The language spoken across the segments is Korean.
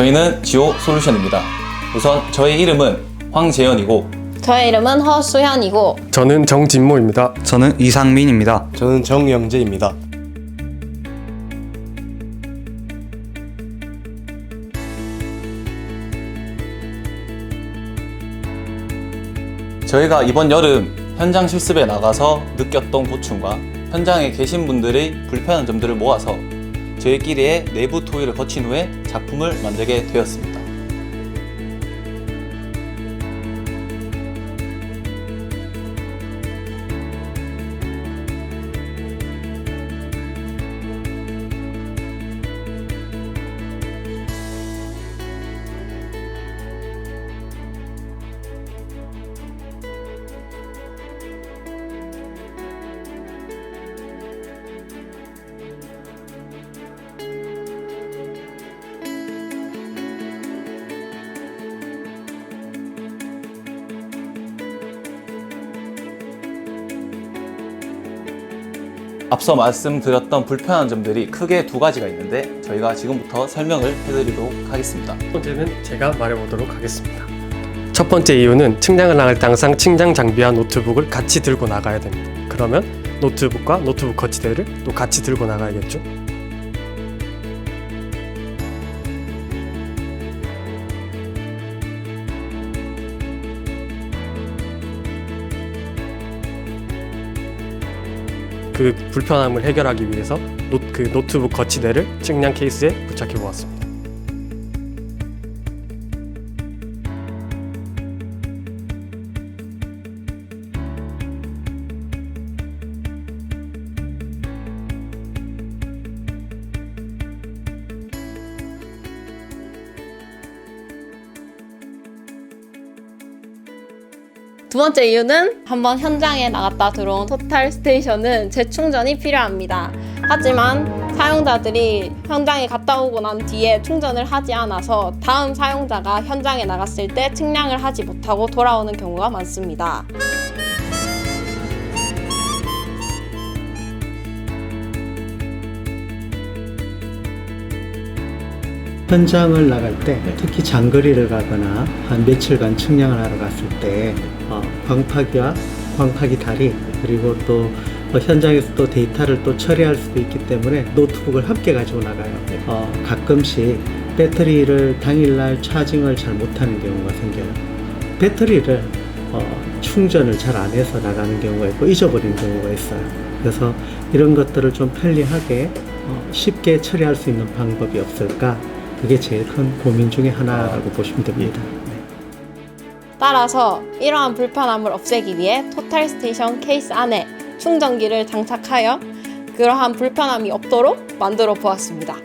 저희는 지오 솔루션입니다. 우선 저의 이름은 황재현이고 저의 이름은 허수현이고 저는 정진모입니다. 저는 이상민입니다. 저는 정영재입니다. 저희가 이번 여름 현장 실습에 나가서 느꼈던 고충과 현장에 계신 분들의 불편한 점들을 모아서 저희끼리의 내부 토의를 거친 후에 작품을 만들게 되었습니다. 앞서 말씀드렸던 불편한 점들이 크게 두 가지가 있는데 저희가 지금부터 설명을 해드리도록 하겠습니다. 첫 번째는 제가 말해보도록 하겠습니다. 첫 번째 이유는 측량을 나갈 때 항상 측량 장비와 노트북을 같이 들고 나가야 됩니다. 그러면 노트북과 노트북 거치대를 또 같이 들고 나가야겠죠. 그 불편함을 해결하기 위해서 노트북 거치대를 측량 케이스에 부착해 보았습니다. 두 번째 이유는 한번 현장에 나갔다 들어온 토탈 스테이션은 재충전이 필요합니다. 하지만 사용자들이 현장에 갔다 오고 난 뒤에 충전을 하지 않아서 다음 사용자가 현장에 나갔을 때 측량을 하지 못하고 돌아오는 경우가 많습니다. 현장을 나갈 때 특히 장거리를 가거나 한 며칠간 측량을 하러 갔을 때 광파기와 광파기 다리 그리고 또 현장에서 또 데이터를 또 처리할 수도 있기 때문에 노트북을 함께 가지고 나가요. 가끔씩 배터리를 당일날 차징을 잘 못하는 경우가 생겨요. 배터리를 충전을 잘 안 해서 나가는 경우가 있고 잊어버리는 경우가 있어요. 그래서 이런 것들을 좀 편리하게 쉽게 처리할 수 있는 방법이 없을까? 그게 제일 큰 고민 중에 하나라고 보시면 됩니다. 따라서 이러한 불편함을 없애기 위해 토탈 스테이션 케이스 안에 충전기를 장착하여 그러한 불편함이 없도록 만들어 보았습니다.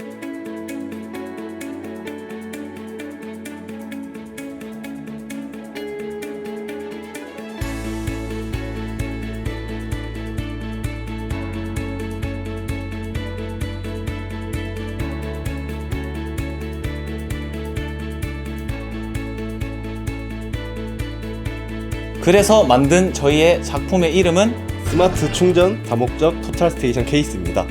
그래서 만든 저희의 작품의 이름은 스마트 충전 다목적 토탈 스테이션 케이스입니다.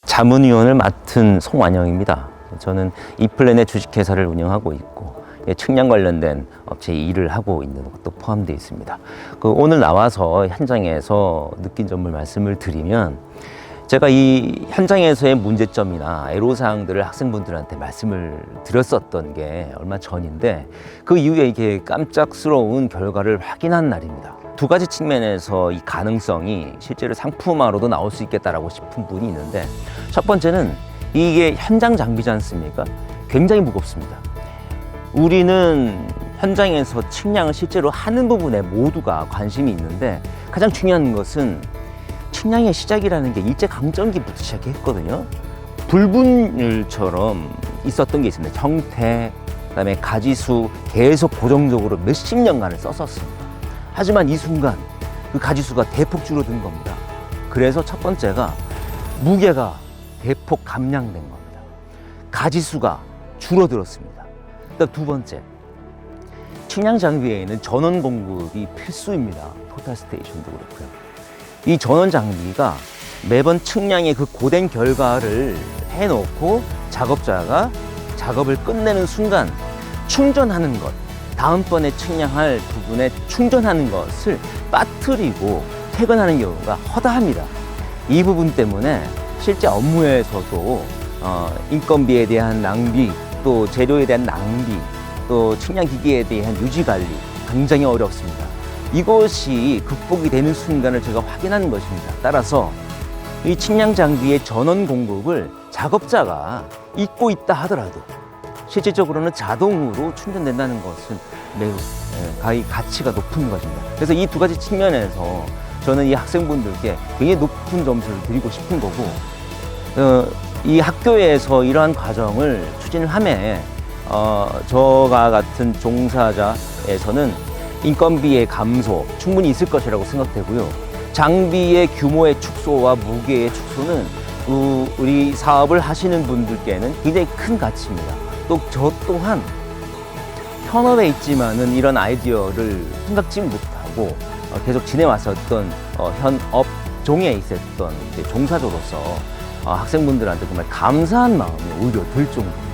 자문위원을 맡은 송완영입니다. 저는 이플랜의 주식회사를 운영하고 있고 측량 관련된 업체에 일을 하고 있는 것도 포함되어 있습니다. 오늘 나와서 현장에서 느낀 점을 말씀을 드리면 제가 이 현장에서의 문제점이나 애로사항들을 학생분들한테 말씀을 드렸었던 게 얼마 전인데 그 이후에 이게 깜짝스러운 결과를 확인한 날입니다. 두 가지 측면에서 이 가능성이 실제로 상품화로도 나올 수 있겠다라고 싶은 분이 있는데 첫 번째는 이게 현장 장비지 않습니까? 굉장히 무겁습니다. 우리는 현장에서 측량을 실제로 하는 부분에 모두가 관심이 있는데 가장 중요한 것은 측량의 시작이라는 게 일제강점기부터 시작했거든요. 불분율처럼 있었던 게 있습니다. 형태, 그다음에 가지수 계속 고정적으로 몇십 년간을 썼었습니다. 하지만 이 순간 그 가지수가 대폭 줄어든 겁니다. 그래서 첫 번째가 무게가 대폭 감량된 겁니다. 가지수가 줄어들었습니다. 그다음 두 번째, 측량 장비에는 전원 공급이 필수입니다. 토탈 스테이션도 그렇고요. 이 전원 장비가 매번 측량의 그 고된 결과를 해놓고 작업자가 작업을 끝내는 순간 충전하는 것, 다음번에 측량할 부분에 충전하는 것을 빠뜨리고 퇴근하는 경우가 허다합니다. 이 부분 때문에 실제 업무에서도 인건비에 대한 낭비, 또 재료에 대한 낭비, 또 측량기기에 대한 유지관리 굉장히 어렵습니다. 이것이 극복이 되는 순간을 제가 확인하는 것입니다. 따라서 이 측량 장비의 전원 공급을 작업자가 잊고 있다 하더라도 실질적으로는 자동으로 충전된다는 것은 매우 가치가 높은 것입니다. 그래서 이 두 가지 측면에서 저는 이 학생분들께 굉장히 높은 점수를 드리고 싶은 거고, 이 학교에서 이러한 과정을 추진을 하면 저가 같은 종사자에서는 인건비의 감소 충분히 있을 것이라고 생각되고요. 장비의 규모의 축소와 무게의 축소는 우리 사업을 하시는 분들께는 굉장히 큰 가치입니다. 또 저 또한 현업에 있지만은 이런 아이디어를 생각지 못하고 계속 지내왔었던 현업종에 있었던 종사자로서 학생분들한테 정말 감사한 마음이 오히려 들 정도입니다.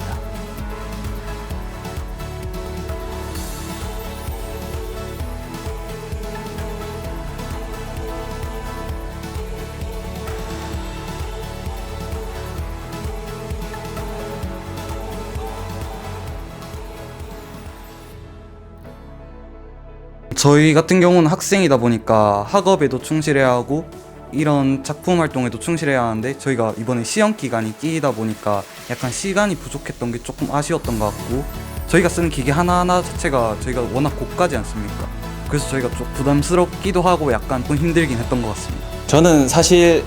저희 같은 경우는 학생이다 보니까 학업에도 충실해야 하고 이런 작품 활동에도 충실해야 하는데 저희가 이번에 시험 기간이 끼다 보니까 약간 시간이 부족했던 게 조금 아쉬웠던 것 같고, 저희가 쓰는 기계 하나하나 자체가 저희가 워낙 고가지 않습니까? 그래서 저희가 좀 부담스럽기도 하고 약간 좀 힘들긴 했던 것 같습니다. 저는 사실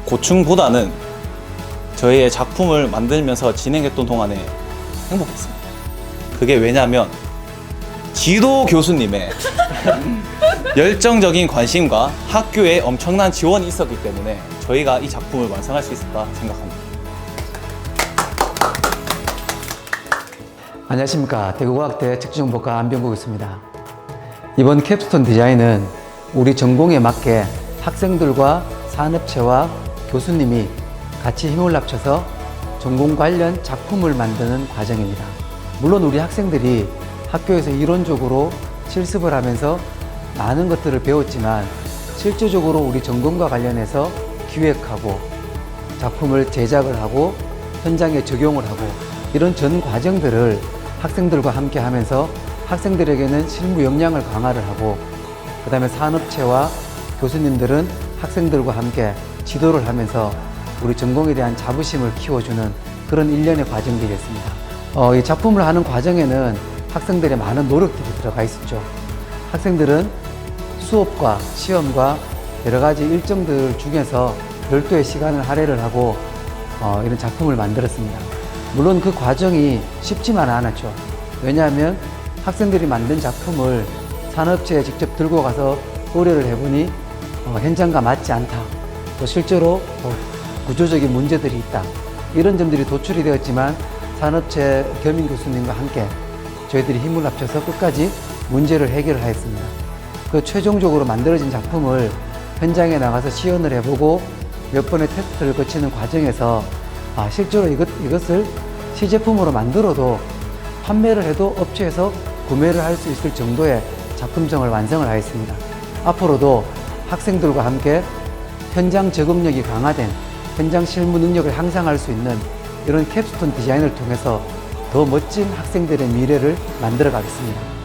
고충보다는 저희의 작품을 만들면서 진행했던 동안에 행복했습니다. 그게 왜냐면 지도 교수님의 열정적인 관심과 학교에 엄청난 지원이 있었기 때문에 저희가 이 작품을 완성할 수 있었다 생각합니다. 안녕하십니까. 대구과학대 특수정보과 안병국입니다. 이번 캡스톤 디자인은 우리 전공에 맞게 학생들과 산업체와 교수님이 같이 힘을 합쳐서 전공 관련 작품을 만드는 과정입니다. 물론 우리 학생들이 학교에서 이론적으로 실습을 하면서 많은 것들을 배웠지만 실제적으로 우리 전공과 관련해서 기획하고 작품을 제작을 하고 현장에 적용을 하고 이런 전 과정들을 학생들과 함께 하면서 학생들에게는 실무 역량을 강화를 하고, 그 다음에 산업체와 교수님들은 학생들과 함께 지도를 하면서 우리 전공에 대한 자부심을 키워주는 그런 일련의 과정들이었습니다. 이 작품을 하는 과정에는 학생들의 많은 노력들이 들어가 있었죠. 학생들은 수업과 시험과 여러 가지 일정들 중에서 별도의 시간을 할애를 하고 이런 작품을 만들었습니다. 물론 그 과정이 쉽지만 않았죠. 왜냐하면 학생들이 만든 작품을 산업체에 직접 들고 가서 의뢰를 해보니 현장과 맞지 않다. 또 실제로 구조적인 문제들이 있다. 이런 점들이 도출이 되었지만 산업체 겸임 교수님과 함께 저희들이 힘을 합쳐서 끝까지 문제를 해결하였습니다. 그 최종적으로 만들어진 작품을 현장에 나가서 시연을 해보고 몇 번의 테스트를 거치는 과정에서 실제로 이것을 시제품으로 만들어도 판매를 해도 업체에서 구매를 할 수 있을 정도의 작품성을 완성을 하였습니다. 앞으로도 학생들과 함께 현장 적응력이 강화된 현장 실무 능력을 향상할 수 있는 이런 캡스톤 디자인을 통해서 더 멋진 학생들의 미래를 만들어 가겠습니다.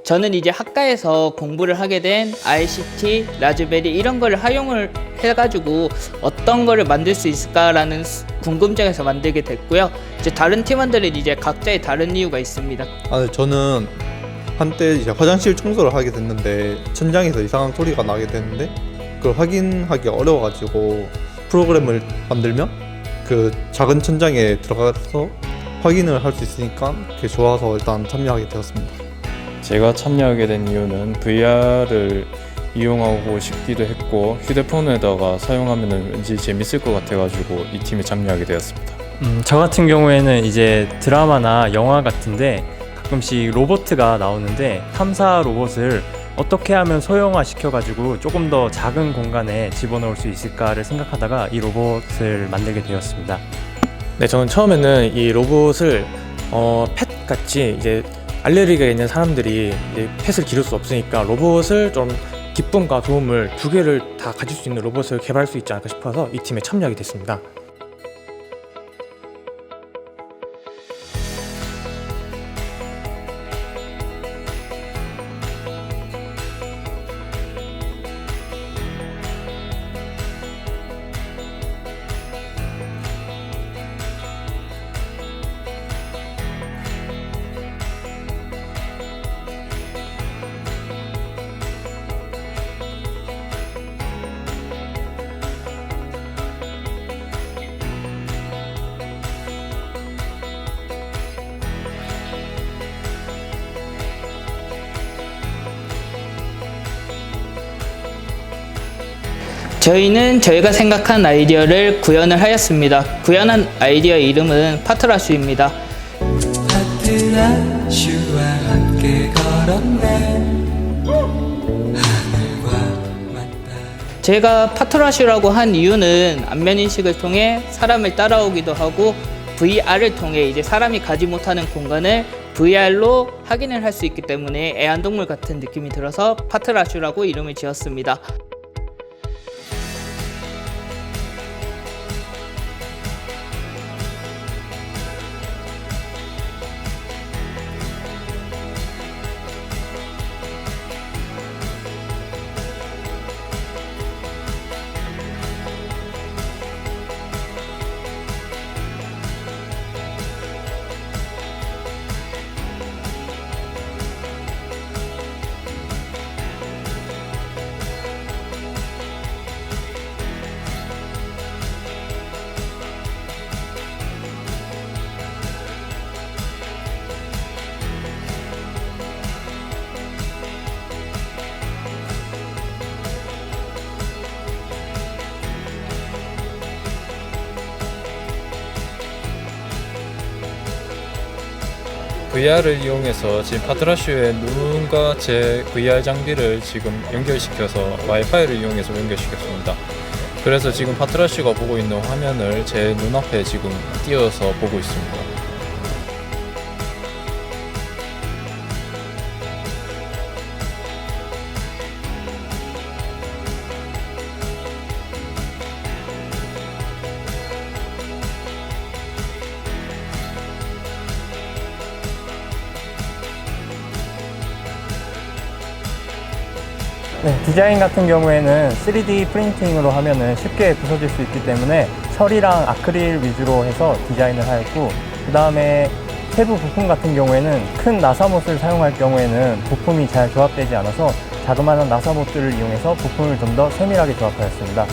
저는 이제 학과에서 공부를 하게 된 ICT, 라즈베리 이런 거를 활용을 해가지고 어떤 거를 만들 수 있을까라는 궁금증에서 만들게 됐고요. 이제 다른 팀원들은 이제 각자의 다른 이유가 있습니다. 저는 한때 이제 화장실 청소를 하게 됐는데 천장에서 이상한 소리가 나게 됐는데 그걸 확인하기 어려워가지고 프로그램을 만들면 그 작은 천장에 들어가서 확인을 할 수 있으니까 그게 좋아서 일단 참여하게 되었습니다. 제가 참여하게 된 이유는 VR을 이용하고 싶기도 했고 휴대폰에다가 사용하면 왠지 재밌을 것 같아가지고 이 팀에 참여하게 되었습니다. 저 같은 경우에는 이제 드라마나 영화 같은데 가끔씩 로봇가 나오는데 탐사 로봇을 어떻게 하면 소형화 시켜가지고 조금 더 작은 공간에 집어넣을 수 있을까를 생각하다가 이 로봇을 만들게 되었습니다. 네, 저는 처음에는 이 로봇을 펫같이 이제 알레르기가 있는 사람들이 이제 펫을 기를 수 없으니까 로봇을 좀 기쁨과 도움을 두 개를 다 가질 수 있는 로봇을 개발할 수 있지 않을까 싶어서 이 팀에 참여하게 됐습니다. 저희는 저희가 생각한 아이디어를 구현을 하였습니다. 구현한 아이디어의 이름은 파트라슈입니다. 파트라슈와 함께 걸었네. 제가 파트라슈라고 한 이유는 안면 인식을 통해 사람을 따라오기도 하고 VR을 통해 이제 사람이 가지 못하는 공간을 VR로 확인을 할 수 있기 때문에 애완동물 같은 느낌이 들어서 파트라슈라고 이름을 지었습니다. VR을 이용해서 지금 파트라슈에 눈과 제 VR 장비를 지금 연결시켜서 와이파이를 이용해서 연결시켰습니다. 그래서 지금 파트라슈가 보고 있는 화면을 제 눈앞에 지금 띄어서 보고 있습니다. 네, 디자인 같은 경우에는 3D 프린팅으로 하면은 쉽게 부서질 수 있기 때문에 철이랑 아크릴 위주로 해서 디자인을 하였고, 그 다음에 세부 부품 같은 경우에는 큰 나사못을 사용할 경우에는 부품이 잘 조합되지 않아서 자그마한 나사못들을 이용해서 부품을 좀 더 세밀하게 조합하였습니다.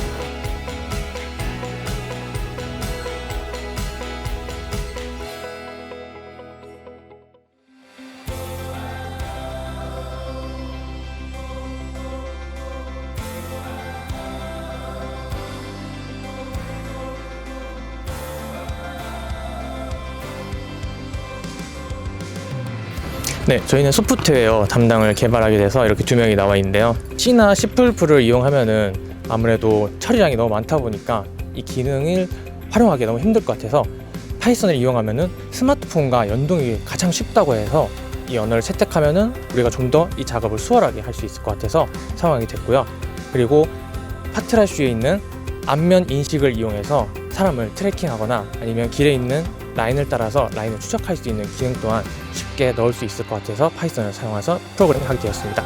네, 저희는 소프트웨어 담당을 개발하게 돼서 이렇게 두 명이 나와 있는데요. C나 C++를 이용하면은 아무래도 처리량이 너무 많다 보니까 이 기능을 활용하기 너무 힘들 것 같아서 파이썬을 이용하면은 스마트폰과 연동이 가장 쉽다고 해서 이 언어를 채택하면은 우리가 좀 더 이 작업을 수월하게 할 수 있을 것 같아서 사용하게 됐고요. 그리고 파트라슈에 있는 안면 인식을 이용해서 사람을 트래킹하거나 아니면 길에 있는 라인을 따라서 라인을 추적할 수 있는 기능 또한 쉽게 넣을 수 있을 것 같아서 파이썬을 사용해서 프로그램을 하게 되었습니다.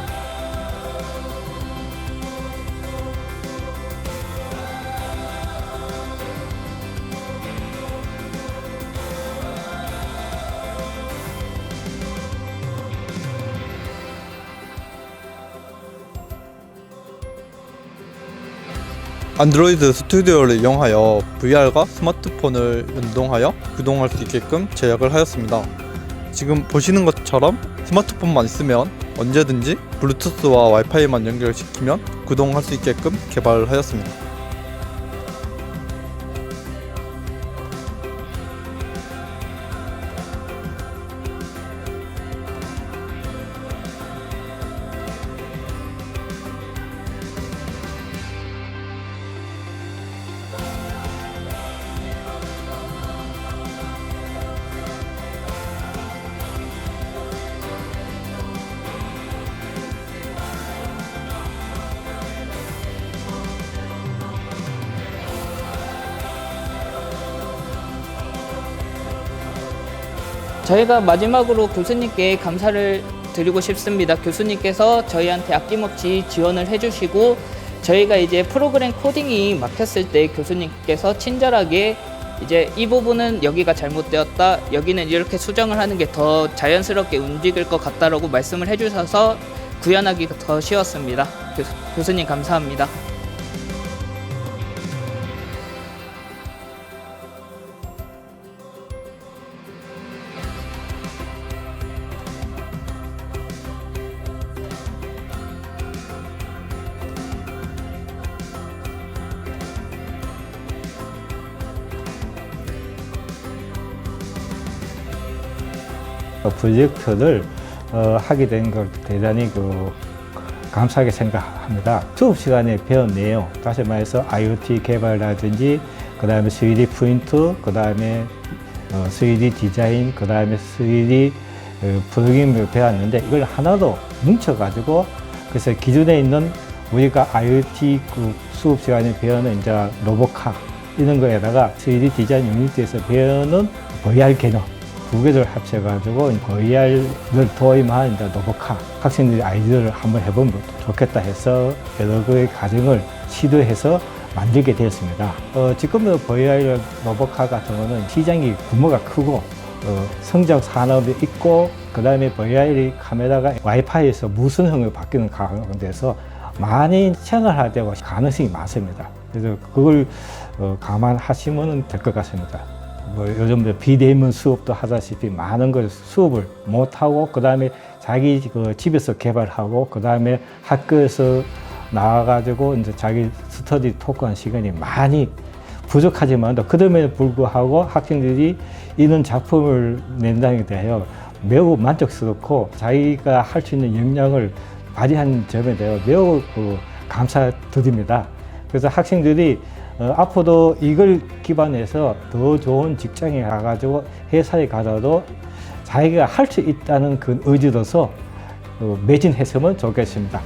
안드로이드 스튜디오를 이용하여 VR과 스마트폰을 연동하여 구동할 수 있게끔 제작을 하였습니다. 지금 보시는 것처럼 스마트폰만 있으면 언제든지 블루투스와 와이파이만 연결시키면 구동할 수 있게끔 개발을 하였습니다. 저희가 마지막으로 교수님께 감사를 드리고 싶습니다. 교수님께서 저희한테 아낌없이 지원을 해주시고 저희가 이제 프로그램 코딩이 막혔을 때 교수님께서 친절하게 이제 이 부분은 여기가 잘못되었다, 여기는 이렇게 수정을 하는 게 더 자연스럽게 움직일 것 같다라고 말씀을 해주셔서 구현하기가 더 쉬웠습니다. 교수님 감사합니다. 프로젝트를 하게 된 걸 대단히 감사하게 생각합니다. 수업 시간에 배운 내용, 다시 말해서 IoT 개발이라든지, 그 다음에 3D 프린트, 그 다음에 3D 디자인, 그 다음에 3D 프로그램을 배웠는데 이걸 하나도 뭉쳐가지고, 그래서 기존에 있는 우리가 IoT 수업 시간에 배우는 이제 로봇카 이런 거에다가 3D 디자인 유니티에서 배우는 VR 개념 두 개를 합쳐가지고 VR을 도입한 이제 로봇카 학생들이 아이디어를 한번 해보면 좋겠다 해서 여러 개의 과정을 시도해서 만들게 되었습니다. 지금은 VR 로봇카 같은 거는 시장이 규모가 크고 성장 산업이 있고, 그 다음에 VR 카메라가 와이파이에서 무선형으로 바뀌는 가운데서 많이 생활화되고 가능성이 많습니다. 그래서 그걸 감안하시면 될 것 같습니다. 요즘 비대면 수업도 하다시피 많은 걸 수업을 못하고, 그 다음에 자기 집에서 개발하고, 그 다음에 학교에서 나와가지고 이제 자기 스터디 토크한 시간이 많이 부족하지만 그럼에도 불구하고 학생들이 이런 작품을 낸다는 데 대하여 매우 만족스럽고 자기가 할 수 있는 역량을 발휘한 점에 대해 매우 감사드립니다. 그래서 학생들이 앞으로도 이걸 기반해서 더 좋은 직장에 가가지고 회사에 가서도 자기가 할 수 있다는 그 의지로서 매진했으면 좋겠습니다.